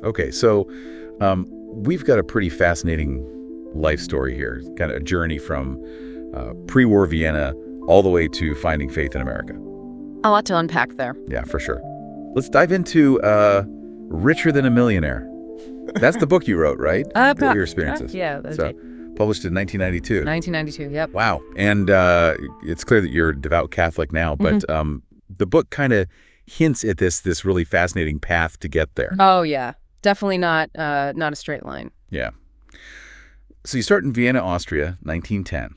Okay, so we've got a pretty fascinating life story here, kind of a journey from pre-war Vienna all the way to finding faith in America. A lot to unpack there. Yeah, for sure. Let's dive into Richer Than a Millionaire. That's the book you wrote, right? Your experiences. Yeah, that's So, right. published in 1992. 1992, yep. Wow. And it's clear that you're a devout Catholic now, but the book kind of hints at this really fascinating path to get there. Oh, yeah. Definitely not a straight line. Yeah. So you start in Vienna, Austria, 1910.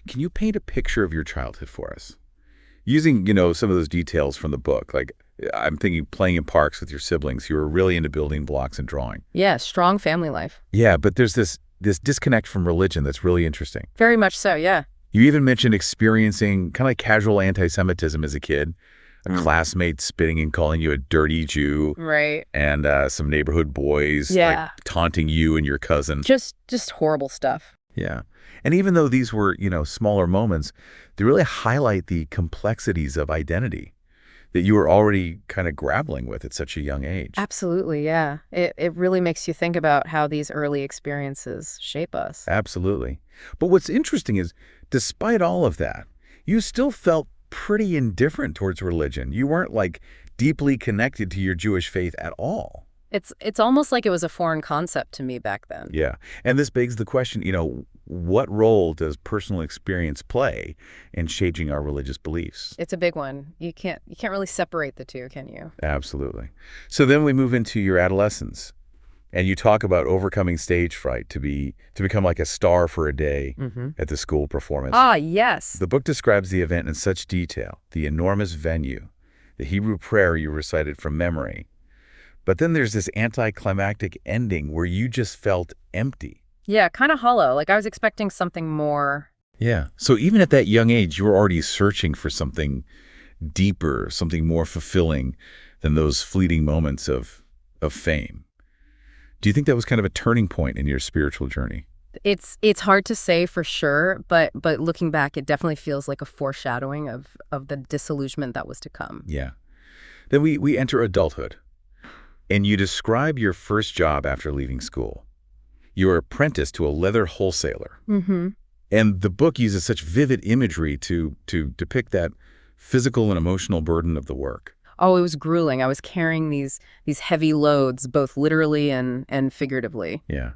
Can you paint a picture of your childhood for us? Using, some of those details from the book. Like, I'm thinking playing in parks with your siblings. You were really into building blocks and drawing. Yeah, strong family life. Yeah, but there's this disconnect from religion that's really interesting. Very much so, yeah. You even mentioned experiencing kind of like casual anti-Semitism as a kid. A classmate spitting and calling you a dirty Jew. Right. And some neighborhood boys Yeah. taunting you and your cousin. Just horrible stuff. Yeah. And even though these were, smaller moments, they really highlight the complexities of identity that you were already kind of grappling with at such a young age. Absolutely, yeah. It really makes you think about how these early experiences shape us. Absolutely. But what's interesting is, despite all of that, you still felt pretty indifferent towards religion. You weren't deeply connected to your Jewish faith at all. It's almost like it was a foreign concept to me back then. Yeah. And this begs the question, what role does personal experience play in shaping our religious beliefs? It's a big one. You can't really separate the two, can you? Absolutely. So then we move into your adolescence, and you talk about overcoming stage fright to become like a star for a day at the school performance. Ah, yes. The book describes the event in such detail, the enormous venue, the Hebrew prayer you recited from memory. But then there's this anticlimactic ending where you just felt empty. Yeah, kind of hollow. Like I was expecting something more. Yeah. So even at that young age, you were already searching for something deeper, something more fulfilling than those fleeting moments of fame. Do you think that was kind of a turning point in your spiritual journey? It's hard to say for sure, but looking back, it definitely feels like a foreshadowing of the disillusionment that was to come. Yeah. Then we enter adulthood, and you describe your first job after leaving school. You were apprenticed to a leather wholesaler. Mm-hmm. And the book uses such vivid imagery to depict that physical and emotional burden of the work. Oh, it was grueling. I was carrying these heavy loads, both literally and figuratively. Yeah.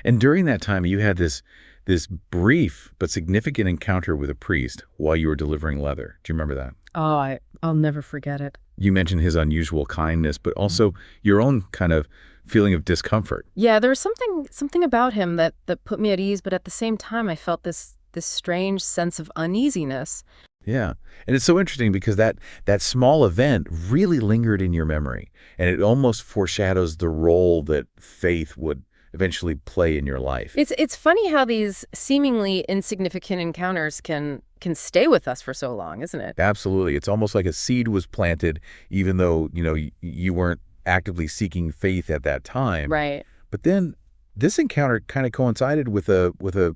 And during that time, you had this brief but significant encounter with a priest while you were delivering leather. Do you remember that? Oh, I'll never forget it. You mentioned his unusual kindness, but also your own kind of feeling of discomfort. Yeah, there was something about him that put me at ease, but at the same time, I felt this strange sense of uneasiness. Yeah. And it's so interesting because that small event really lingered in your memory, and it almost foreshadows the role that faith would eventually play in your life. It's funny how these seemingly insignificant encounters can stay with us for so long, isn't it? Absolutely. It's almost like a seed was planted, even though, you weren't actively seeking faith at that time. Right. But then this encounter kind of coincided with a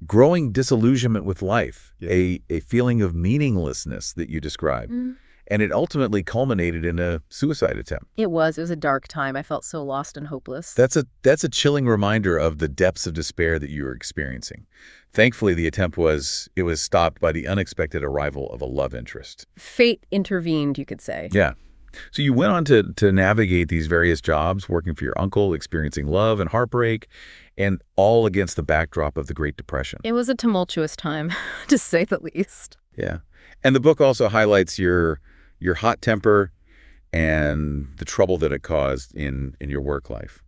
growing disillusionment with life, a feeling of meaninglessness that you described. Mm. And it ultimately culminated in a suicide attempt. It was a dark time. I felt so lost and hopeless. That's a chilling reminder of the depths of despair that you were experiencing. Thankfully, the attempt was stopped by the unexpected arrival of a love interest. Fate intervened, you could say. Yeah. So you went on to navigate these various jobs, working for your uncle, experiencing love and heartbreak, and all against the backdrop of the Great Depression. It was a tumultuous time, to say the least. Yeah. And the book also highlights your hot temper and the trouble that it caused in your work life.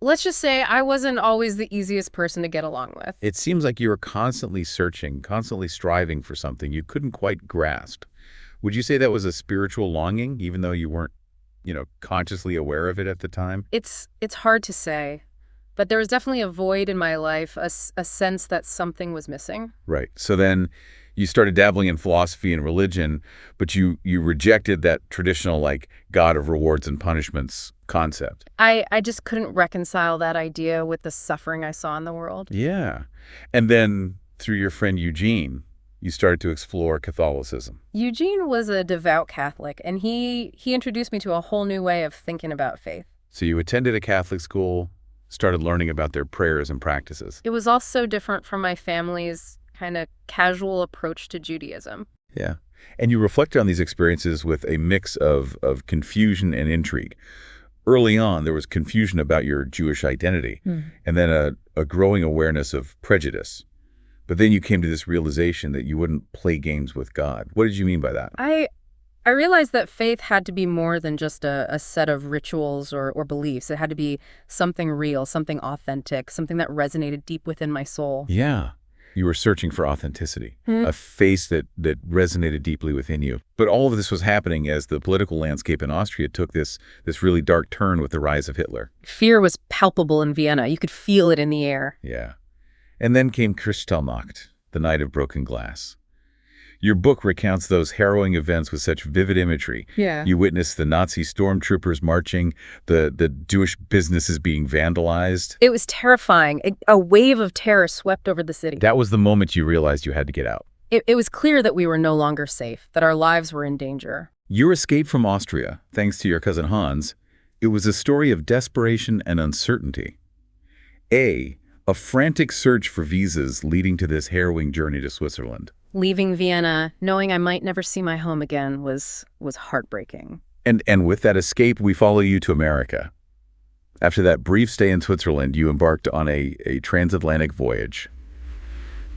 Let's just say I wasn't always the easiest person to get along with. It seems like you were constantly searching, constantly striving for something you couldn't quite grasp. Would you say that was a spiritual longing, even though you weren't, consciously aware of it at the time? It's hard to say, but there was definitely a void in my life, a sense that something was missing. Right. So then you started dabbling in philosophy and religion, but you rejected that traditional, God of rewards and punishments concept. I just couldn't reconcile that idea with the suffering I saw in the world. Yeah. And then through your friend Eugene, you started to explore Catholicism. Eugene was a devout Catholic, and he introduced me to a whole new way of thinking about faith. So you attended a Catholic school, started learning about their prayers and practices. It was also different from my family's kind of casual approach to Judaism. Yeah. And you reflected on these experiences with a mix of confusion and intrigue. Early on, there was confusion about your Jewish identity, and then a growing awareness of prejudice. But then you came to this realization that you wouldn't play games with God. What did you mean by that? I realized that faith had to be more than just a set of rituals or beliefs. It had to be something real, something authentic, something that resonated deep within my soul. Yeah. You were searching for authenticity, a faith that resonated deeply within you. But all of this was happening as the political landscape in Austria took this really dark turn with the rise of Hitler. Fear was palpable in Vienna. You could feel it in the air. Yeah. And then came Kristallnacht, the night of broken glass. Your book recounts those harrowing events with such vivid imagery. Yeah. You witnessed the Nazi stormtroopers marching, the Jewish businesses being vandalized. It was terrifying. A wave of terror swept over the city. That was the moment you realized you had to get out. It was clear that we were no longer safe, that our lives were in danger. Your escape from Austria, thanks to your cousin Hans, it was a story of desperation and uncertainty. A frantic search for visas leading to this harrowing journey to Switzerland. Leaving Vienna, knowing I might never see my home again, was heartbreaking. And with that escape, we follow you to America. After that brief stay in Switzerland, you embarked on a transatlantic voyage,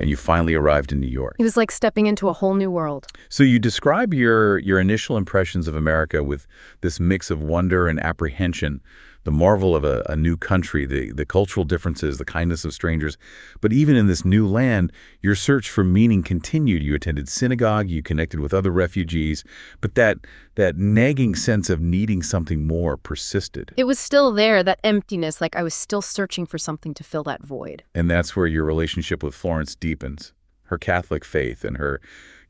and you finally arrived in New York. It was like stepping into a whole new world. So you describe your initial impressions of America with this mix of wonder and apprehension, the marvel of a new country, the cultural differences, the kindness of strangers. But even in this new land, your search for meaning continued. You attended synagogue, you connected with other refugees, but that nagging sense of needing something more persisted. It was still there, that emptiness, like I was still searching for something to fill that void. And that's where your relationship with Florence deepens. Her Catholic faith and her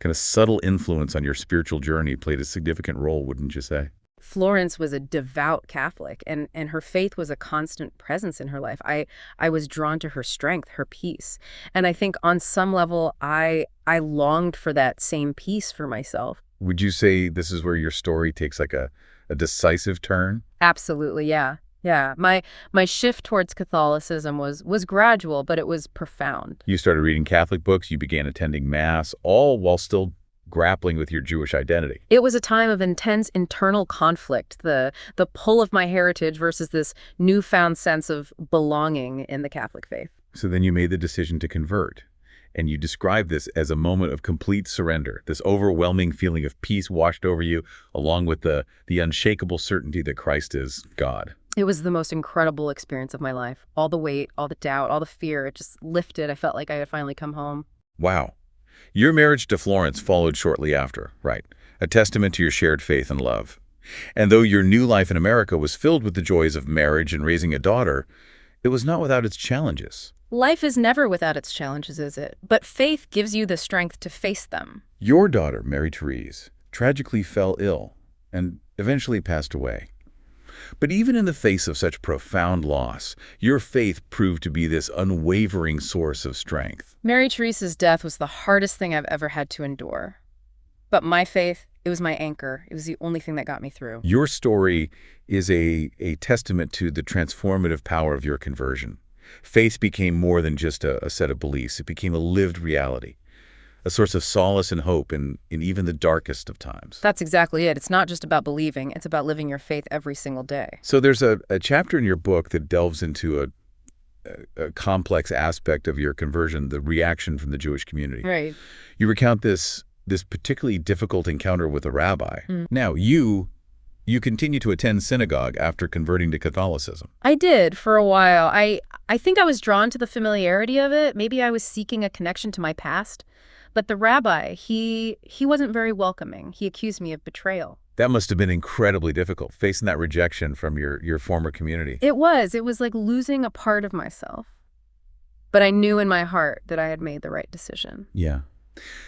kind of subtle influence on your spiritual journey played a significant role, wouldn't you say? Florence was a devout Catholic, and her faith was a constant presence in her life. I was drawn to her strength, her peace. And I think on some level, I longed for that same peace for myself. Would you say this is where your story takes like a decisive turn? Absolutely, yeah. Yeah, my shift towards Catholicism was gradual, but it was profound. You started reading Catholic books, you began attending Mass, all while still grappling with your Jewish identity. It was a time of intense internal conflict, the pull of my heritage versus this newfound sense of belonging in the Catholic faith. So then you made the decision to convert, and you described this as a moment of complete surrender. This overwhelming feeling of peace washed over you, along with the unshakable certainty that Christ is God. It was the most incredible experience of my life. All the weight, all the doubt, all the fear, it just lifted. I felt like I had finally come home. Wow. Your marriage to Florence followed shortly after, right? A testament to your shared faith and love. And though your new life in America was filled with the joys of marriage and raising a daughter, it was not without its challenges. Life is never without its challenges, is it? But faith gives you the strength to face them. Your daughter, Mary Therese, tragically fell ill and eventually passed away. But even in the face of such profound loss, your faith proved to be this unwavering source of strength. Mary Therese's death was the hardest thing I've ever had to endure. But my faith, it was my anchor. It was the only thing that got me through. Your story is a testament to the transformative power of your conversion. Faith became more than just a set of beliefs. It became a lived reality, a source of solace and hope in even the darkest of times. That's exactly it. It's not just about believing. It's about living your faith every single day. So there's a chapter in your book that delves into a complex aspect of your conversion, the reaction from the Jewish community. Right. You recount this particularly difficult encounter with a rabbi. Now, you continue to attend synagogue after converting to Catholicism. I did for a while. I think I was drawn to the familiarity of it. Maybe I was seeking a connection to my past. But the rabbi, he wasn't very welcoming. He accused me of betrayal. That must have been incredibly difficult, facing that rejection from your former community. It was. It was like losing a part of myself. But I knew in my heart that I had made the right decision. Yeah.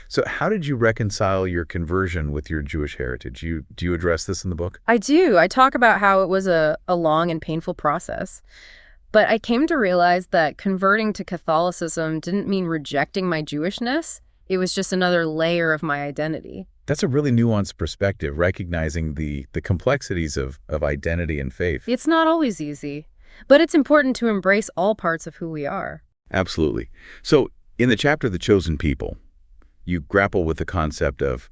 So how did you reconcile your conversion with your Jewish heritage? Do you address this in the book? I do. I talk about how it was a long and painful process. But I came to realize that converting to Catholicism didn't mean rejecting my Jewishness. It was just another layer of my identity. That's a really nuanced perspective, recognizing the complexities of identity and faith. It's not always easy, but it's important to embrace all parts of who we are. Absolutely. So in the chapter The Chosen People, you grapple with the concept of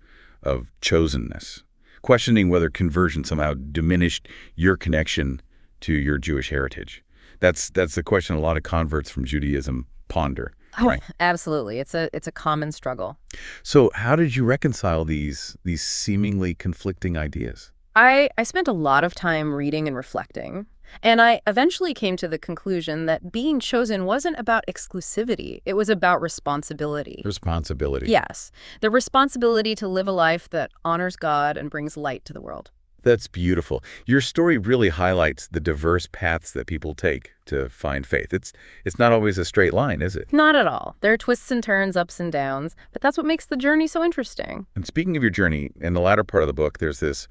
chosenness, questioning whether conversion somehow diminished your connection to your Jewish heritage. That's the question a lot of converts from Judaism ponder. Oh, right? absolutely. It's a common struggle. So how did you reconcile these seemingly conflicting ideas? I spent a lot of time reading and reflecting, and I eventually came to the conclusion that being chosen wasn't about exclusivity. It was about responsibility. Responsibility. Yes, the responsibility to live a life that honors God and brings light to the world. That's beautiful. Your story really highlights the diverse paths that people take to find faith. It's not always a straight line, is it? Not at all. There are twists and turns, ups and downs, but that's what makes the journey so interesting. And speaking of your journey, in the latter part of the book, there's this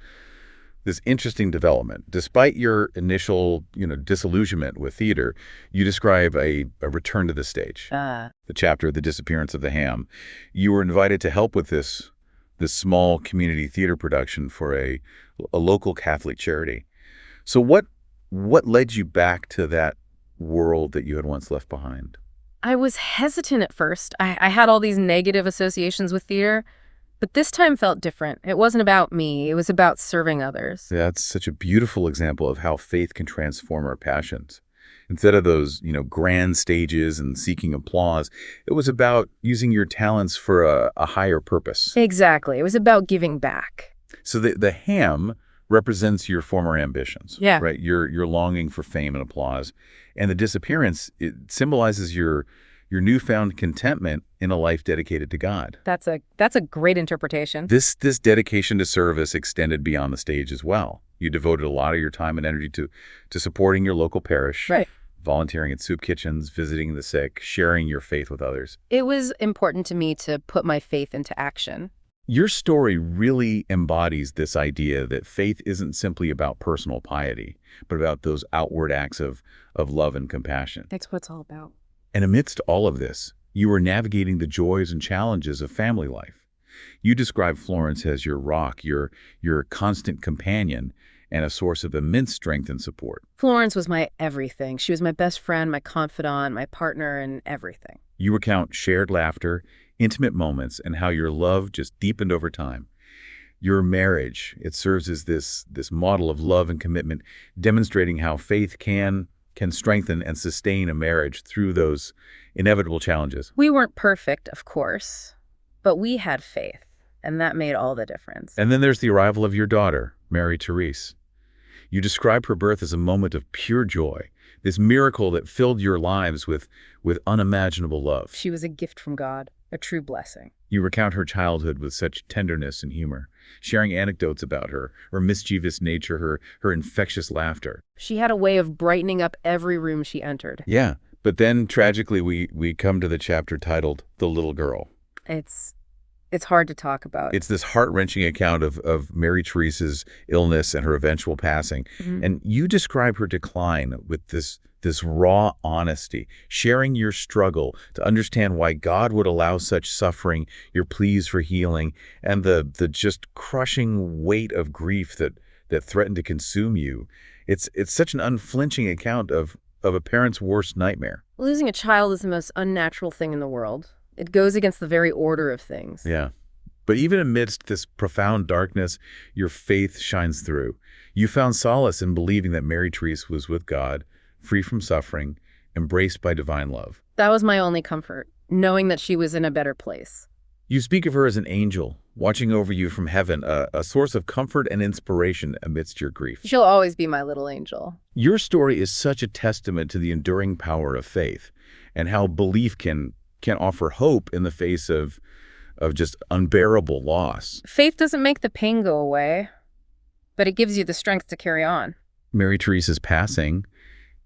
interesting development. Despite your initial, disillusionment with theater, you describe a return to the stage. The chapter, The Disappearance of the Ham. You were invited to help with this small community theater production for a local Catholic charity. So what led you back to that world that you had once left behind? I was hesitant at first. I had all these negative associations with theater, but this time felt different. It wasn't about me. It was about serving others. That's such a beautiful example of how faith can transform our passions. Instead of those, grand stages and seeking applause, it was about using your talents for a higher purpose. Exactly. It was about giving back. So the ham represents your former ambitions, Yeah. right? Your longing for fame and applause. And the disappearance, it symbolizes your newfound contentment in a life dedicated to God. That's a great interpretation. This dedication to service extended beyond the stage as well. You devoted a lot of your time and energy to supporting your local parish, Right. volunteering at soup kitchens, visiting the sick, sharing your faith with others. It was important to me to put my faith into action. Your story really embodies this idea that faith isn't simply about personal piety, but about those outward acts of love and compassion. That's what it's all about. And amidst all of this, you were navigating the joys and challenges of family life. You describe Florence as your rock, your constant companion, and a source of immense strength and support. Florence was my everything. She was my best friend, my confidant, my partner, and everything. You recount shared laughter, intimate moments, and how your love just deepened over time. Your marriage, it serves as this model of love and commitment, demonstrating how faith can strengthen and sustain a marriage through those inevitable challenges. We weren't perfect, of course, but we had faith, and that made all the difference. And then there's the arrival of your daughter, Mary Therese. You describe her birth as a moment of pure joy, this miracle that filled your lives with unimaginable love. She was a gift from God, a true blessing. You recount her childhood with such tenderness and humor, sharing anecdotes about her mischievous nature, her infectious laughter. She had a way of brightening up every room she entered. Yeah, but then tragically we come to the chapter titled The Little Girl. It's hard to talk about. It's this heart-wrenching account of Mary Therese's illness and her eventual passing. Mhm. And you describe her decline with this raw honesty, sharing your struggle to understand why God would allow such suffering, your pleas for healing, and the just crushing weight of grief that threatened to consume you. It's such an unflinching account of a parent's worst nightmare. Losing a child is the most unnatural thing in the world. It goes against the very order of things. Yeah. But even amidst this profound darkness, your faith shines through. You found solace in believing that Mary Therese was with God, free from suffering, embraced by divine love. That was my only comfort, knowing that she was in a better place. You speak of her as an angel, watching over you from heaven, a source of comfort and inspiration amidst your grief. She'll always be my little angel. Your story is such a testament to the enduring power of faith and how belief can offer hope in the face of just unbearable loss. Faith doesn't make the pain go away, but it gives you the strength to carry on. Mary Therese's passing,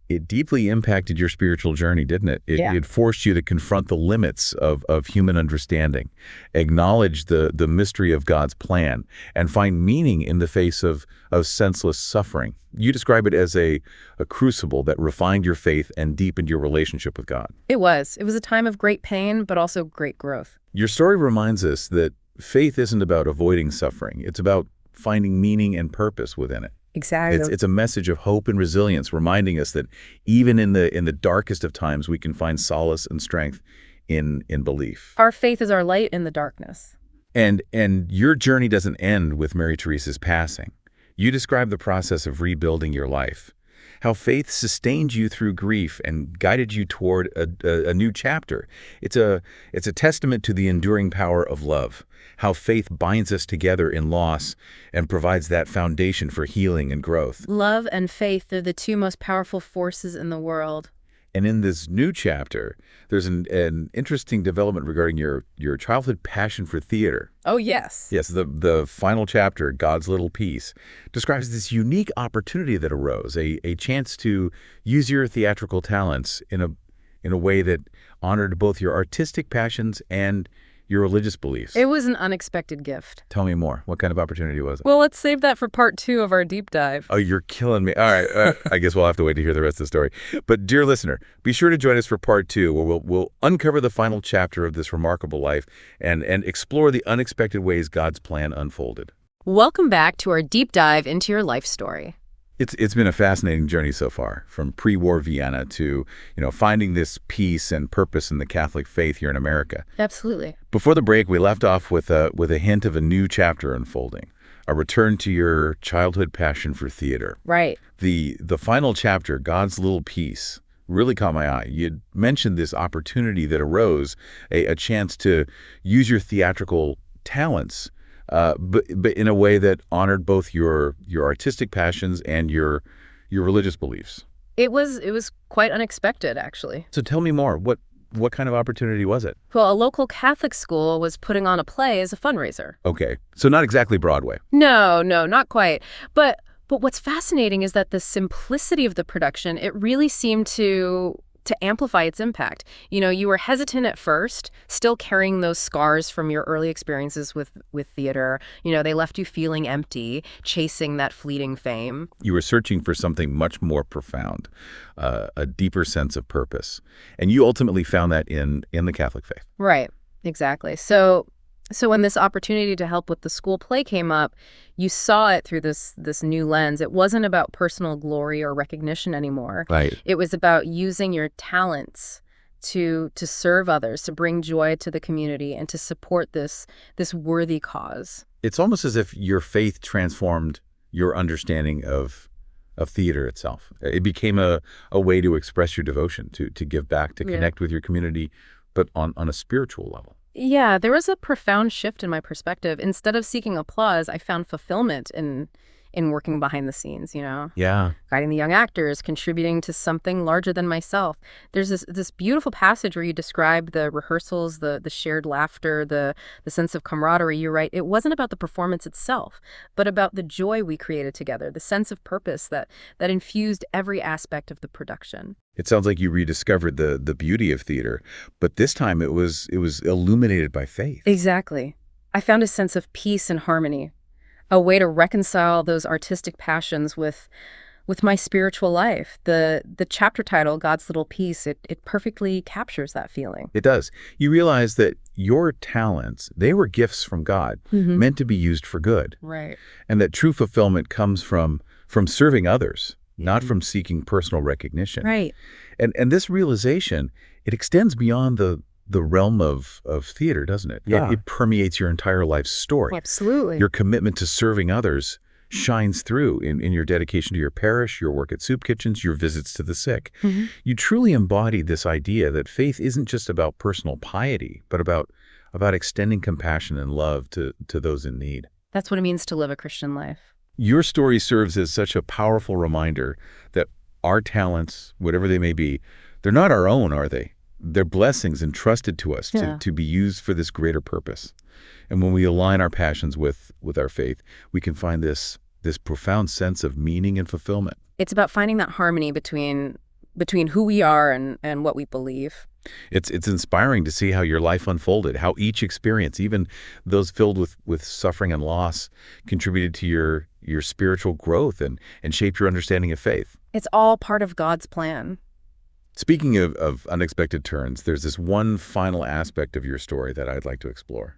it deeply impacted your spiritual journey, didn't it? It forced you to confront the limits of human understanding, acknowledge the mystery of God's plan, and find meaning in the face of senseless suffering. You describe it as a crucible that refined your faith and deepened your relationship with God. It was. It was a time of great pain, but also great growth. Your story reminds us that faith isn't about avoiding suffering. It's about finding meaning and purpose within it. Exactly. It's a message of hope and resilience, reminding us that even in the darkest of times, we can find solace and strength in belief. Our faith is our light in the darkness. And your journey doesn't end with Mary Teresa's passing. You describe the process of rebuilding your life, how faith sustained you through grief and guided you toward a new chapter. It's a testament to the enduring power of love, how faith binds us together in loss and provides that foundation for healing and growth. Love and faith are the two most powerful forces in the world. And in this new chapter, there's an interesting development regarding your childhood passion for theater. Oh, yes. Yes, the final chapter, God's Little Piece, describes this unique opportunity that arose, a chance to use your theatrical talents in a way that honored both your artistic passions and your religious beliefs. It was an unexpected gift. Tell me more. What kind of opportunity was it? Well, let's save that for part 2 of our deep dive. Oh, you're killing me. All right. I guess we'll have to wait to hear the rest of the story. But dear listener, be sure to join us for part 2, where we'll uncover the final chapter of this remarkable life and explore the unexpected ways God's plan unfolded. Welcome back to our deep dive into your life story. It's been a fascinating journey so far, from pre-war Vienna to, finding this peace and purpose in the Catholic faith here in America. Absolutely. Before the break, we left off with a hint of a new chapter unfolding, a return to your childhood passion for theater. Right. The final chapter, God's Little Piece, really caught my eye. You'd mentioned this opportunity that arose, a chance to use your theatrical talents, but in a way that honored both your artistic passions and your religious beliefs. It was quite unexpected, actually. So tell me more. What kind of opportunity was it? Well, a local Catholic school was putting on a play as a fundraiser. Okay, so not exactly Broadway. No, not quite. But what's fascinating is that the simplicity of the production, it really seemed to amplify its impact. You were hesitant at first, still carrying those scars from your early experiences with theater. They left you feeling empty, chasing that fleeting fame. You were searching for something much more profound, a deeper sense of purpose. And you ultimately found that in the Catholic faith. Right, exactly. So when this opportunity to help with the school play came up, you saw it through this new lens. It wasn't about personal glory or recognition anymore. Right. It was about using your talents to serve others, to bring joy to the community, and to support this worthy cause. It's almost as if your faith transformed your understanding of theater itself. It became a way to express your devotion, to give back, to connect with your community, but on a spiritual level. Yeah, there was a profound shift in my perspective. Instead of seeking applause, I found fulfillment in working behind the scenes, Yeah. guiding the young actors, contributing to something larger than myself. There's this beautiful passage where you describe the rehearsals, the shared laughter, the sense of camaraderie. You write, it wasn't about the performance itself, but about the joy we created together, the sense of purpose that infused every aspect of the production. It sounds like you rediscovered the beauty of theater, but this time it was illuminated by faith. Exactly. I found a sense of peace and harmony, a way to reconcile those artistic passions with my spiritual life. The chapter title, God's Little Piece, it perfectly captures that feeling. It does. You realize that your talents, they were gifts from God, meant to be used for good. Right. And that true fulfillment comes from serving others, not from seeking personal recognition. Right. And this realization, it extends beyond the realm of theater, doesn't it? Yeah. It permeates your entire life story. Absolutely. Your commitment to serving others shines through in your dedication to your parish, your work at soup kitchens, your visits to the sick. You truly embody this idea that faith isn't just about personal piety, but about extending compassion and love to those in need. That's what it means to live a Christian life. Your story serves as such a powerful reminder that our talents, whatever they may be, they're not our own, are they? They're blessings entrusted to us to be used for this greater purpose. And when we align our passions with our faith, we can find this profound sense of meaning and fulfillment. It's about finding that harmony between who we are and what we believe. It's inspiring to see how your life unfolded, how each experience, even those filled with suffering and loss, contributed to your spiritual growth and shaped your understanding of faith. It's all part of God's plan. Speaking of unexpected turns, there's this one final aspect of your story that I'd like to explore.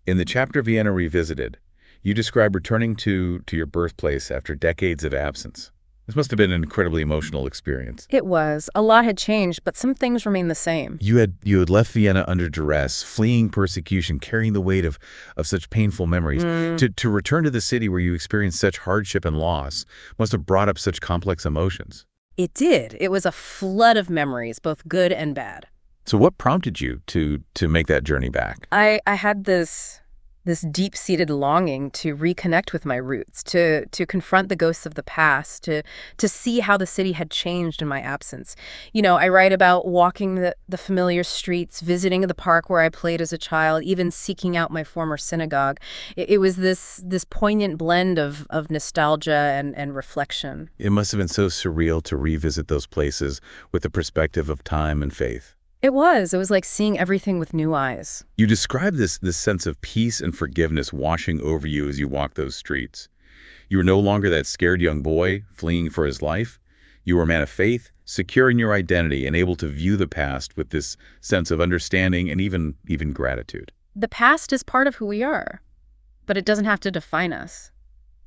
In the chapter Vienna Revisited, you describe returning to your birthplace after decades of absence. This must have been an incredibly emotional experience. It was. A lot had changed, but some things remained the same. You had left Vienna under duress, fleeing persecution, carrying the weight of such painful memories. To return to the city where you experienced such hardship and loss must have brought up such complex emotions. It did. It was a flood of memories, both good and bad. So what prompted you to make that journey back? I had this deep-seated longing to reconnect with my roots, to confront the ghosts of the past, to see how the city had changed in my absence. You know, I write about walking the familiar streets, visiting the park where I played as a child, even seeking out my former synagogue. It was this poignant blend of nostalgia and reflection. It must have been so surreal to revisit those places with the perspective of time and faith. It was like seeing everything with new eyes. You describe this sense of peace and forgiveness washing over you as you walk those streets. You were no longer that scared young boy fleeing for his life. You were a man of faith, secure in your identity, and able to view the past with this sense of understanding and even gratitude. The past is part of who we are, but it doesn't have to define us.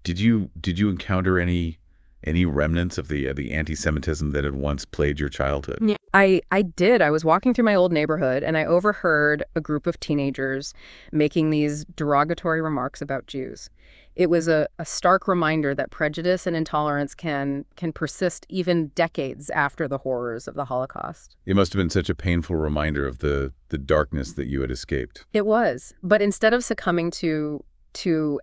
Did you encounter any remnants of the anti-Semitism that had once plagued your childhood? Yeah, I did. I was walking through my old neighborhood, and I overheard a group of teenagers making these derogatory remarks about Jews. It was a stark reminder that prejudice and intolerance can persist even decades after the horrors of the Holocaust. It must have been such a painful reminder of the darkness that you had escaped. It was. But instead of succumbing to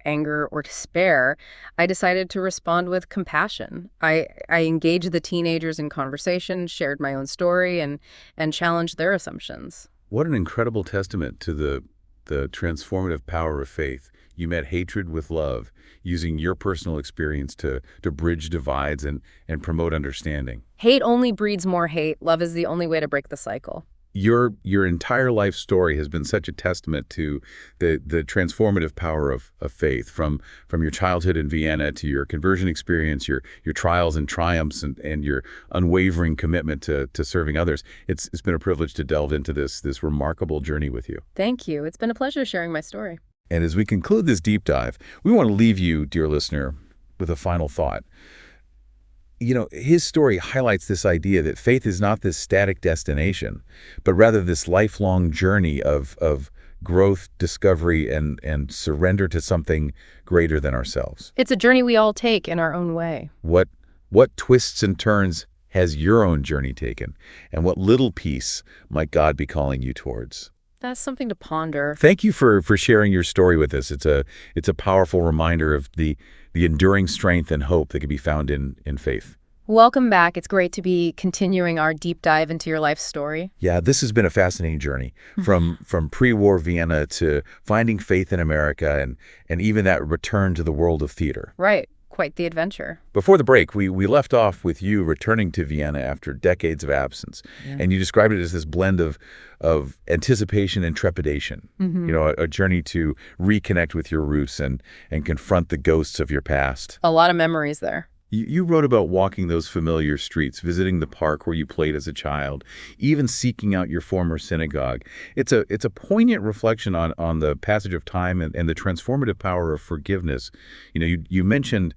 anger or despair, I decided to respond with compassion. I engaged the teenagers in conversation, shared my own story, and challenged their assumptions. What an incredible testament to the transformative power of faith. You met hatred with love, using your personal experience to bridge divides and promote understanding. Hate only breeds more hate. Love is the only way to break the cycle. Your entire life story has been such a testament to the transformative power of faith, from your childhood in Vienna to your conversion experience, your trials and triumphs, and your unwavering commitment to serving others. It's been a privilege to delve into this remarkable journey with you. Thank you. It's been a pleasure sharing my story. And as we conclude this deep dive, we want to leave you, dear listener, with a final thought. You know, his story highlights this idea that faith is not this static destination, but rather this lifelong journey of growth, discovery, and surrender to something greater than ourselves. It's a journey we all take in our own way. What twists and turns has your own journey taken? And what little piece might God be calling you towards? That's something to ponder. Thank you for sharing your story with us. It's a powerful reminder of the enduring strength and hope that can be found in faith. Welcome back. It's great to be continuing our deep dive into your life story. Yeah, this has been a fascinating journey from pre-war Vienna to finding faith in America and even that return to the world of theater. Right. Quite the adventure. Before the break, we left off with you returning to Vienna after decades of absence. Yeah. And you described it as this blend of anticipation and trepidation. Mm-hmm. You know, a journey to reconnect with your roots and confront the ghosts of your past. A lot of memories there. You wrote about walking those familiar streets, visiting the park where you played as a child, even seeking out your former synagogue. It's a poignant reflection on the passage of time and the transformative power of forgiveness. You know, you mentioned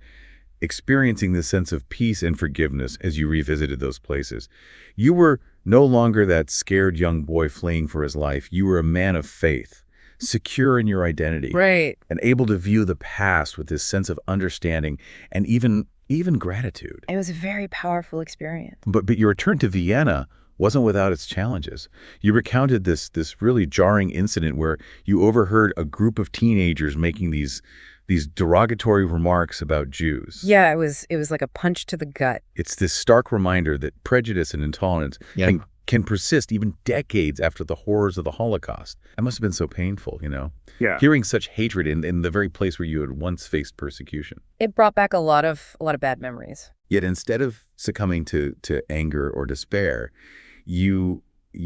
experiencing this sense of peace and forgiveness as you revisited those places. You were no longer that scared young boy fleeing for his life. You were a man of faith, secure in your identity, right, and able to view the past with this sense of understanding and even gratitude. It was a very powerful experience. But your return to Vienna wasn't without its challenges. You recounted this really jarring incident where you overheard a group of teenagers making these derogatory remarks about Jews. Yeah, it was like a punch to the gut. It's this stark reminder that prejudice and intolerance can persist even decades after the horrors of the Holocaust. That must have been so painful, you know? Yeah. Hearing such hatred in the very place where you had once faced persecution. It brought back a lot of bad memories. Yet instead of succumbing to anger or despair, you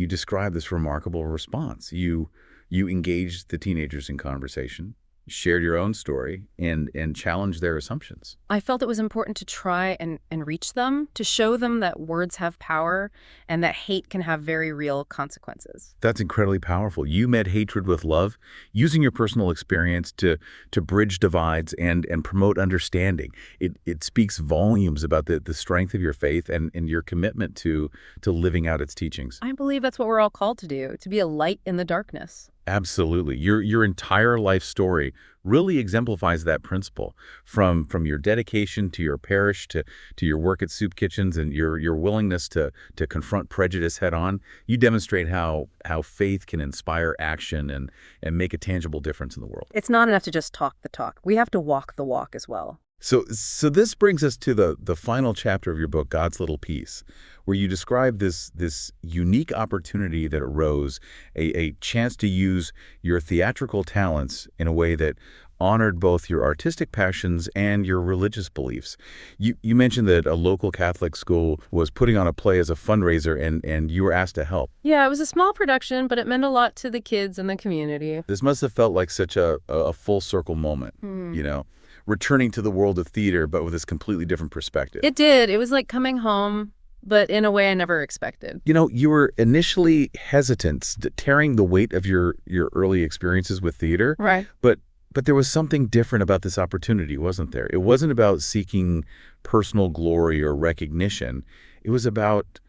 describe this remarkable response. You engaged the teenagers in conversation. shared your own story, and challenged their assumptions. I felt it was important to try and reach them, to show them that words have power and that hate can have very real consequences. That's incredibly powerful. You met hatred with love, using your personal experience to bridge divides and promote understanding. It speaks volumes about the strength of your faith and your commitment to living out its teachings. I believe that's what we're all called to do, to be a light in the darkness. Absolutely. Your entire life story really exemplifies that principle, from your dedication to your parish to your work at soup kitchens and your willingness to confront prejudice head on. You demonstrate how faith can inspire action and make a tangible difference in the world. It's not enough to just talk the talk. We have to walk the walk as well. So this brings us to the final chapter of your book, God's Little Piece, where you describe this unique opportunity that arose, a chance to use your theatrical talents in a way that honored both your artistic passions and your religious beliefs. You mentioned that a local Catholic school was putting on a play as a fundraiser, and you were asked to help. Yeah, it was a small production, but it meant a lot to the kids and the community. This must have felt like such a full circle moment, you know? Returning to the world of theater, but with this completely different perspective. It did. It was like coming home, but in a way I never expected. You know, you were initially hesitant, tearing the weight of your early experiences with theater. Right. But there was something different about this opportunity, wasn't there? It wasn't about seeking personal glory or recognition. It was about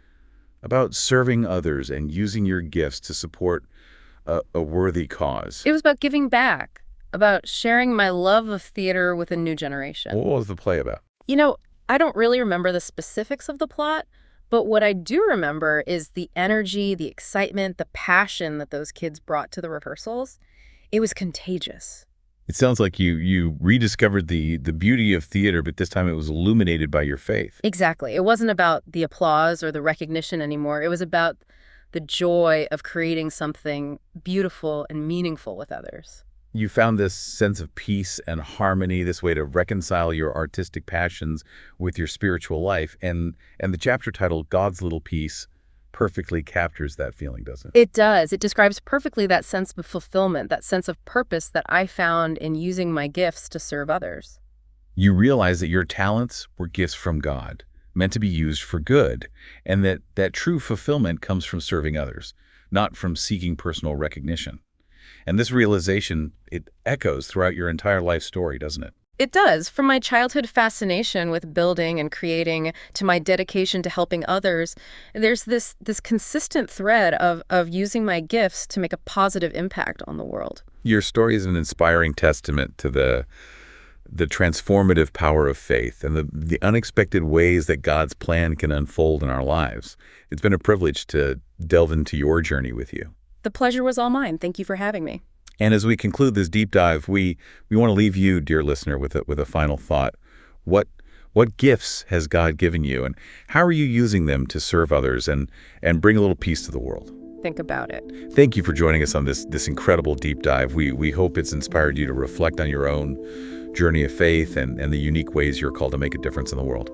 serving others and using your gifts to support a worthy cause. It was about giving back, about sharing my love of theater with a new generation. What was the play about? You know, I don't really remember the specifics of the plot, but what I do remember is the energy, the excitement, the passion that those kids brought to the rehearsals. It was contagious. It sounds like you rediscovered the beauty of theater, but this time it was illuminated by your faith. Exactly. It wasn't about the applause or the recognition anymore. It was about the joy of creating something beautiful and meaningful with others. You found this sense of peace and harmony, this way to reconcile your artistic passions with your spiritual life. And the chapter titled God's Little Piece perfectly captures that feeling, doesn't it? It does. It describes perfectly that sense of fulfillment, that sense of purpose that I found in using my gifts to serve others. You realize that your talents were gifts from God, meant to be used for good, and that true fulfillment comes from serving others, not from seeking personal recognition. And this realization, it echoes throughout your entire life story, doesn't it? It does. From my childhood fascination with building and creating to my dedication to helping others, there's this consistent thread of using my gifts to make a positive impact on the world. Your story is an inspiring testament to the transformative power of faith and the unexpected ways that God's plan can unfold in our lives. It's been a privilege to delve into your journey with you. The pleasure was all mine. Thank you for having me. And as we conclude this deep dive, we want to leave you, dear listener, with a final thought. What gifts has God given you, and how are you using them to serve others and bring a little peace to the world? Think about it. Thank you for joining us on this incredible deep dive. We hope it's inspired you to reflect on your own journey of faith and the unique ways you're called to make a difference in the world.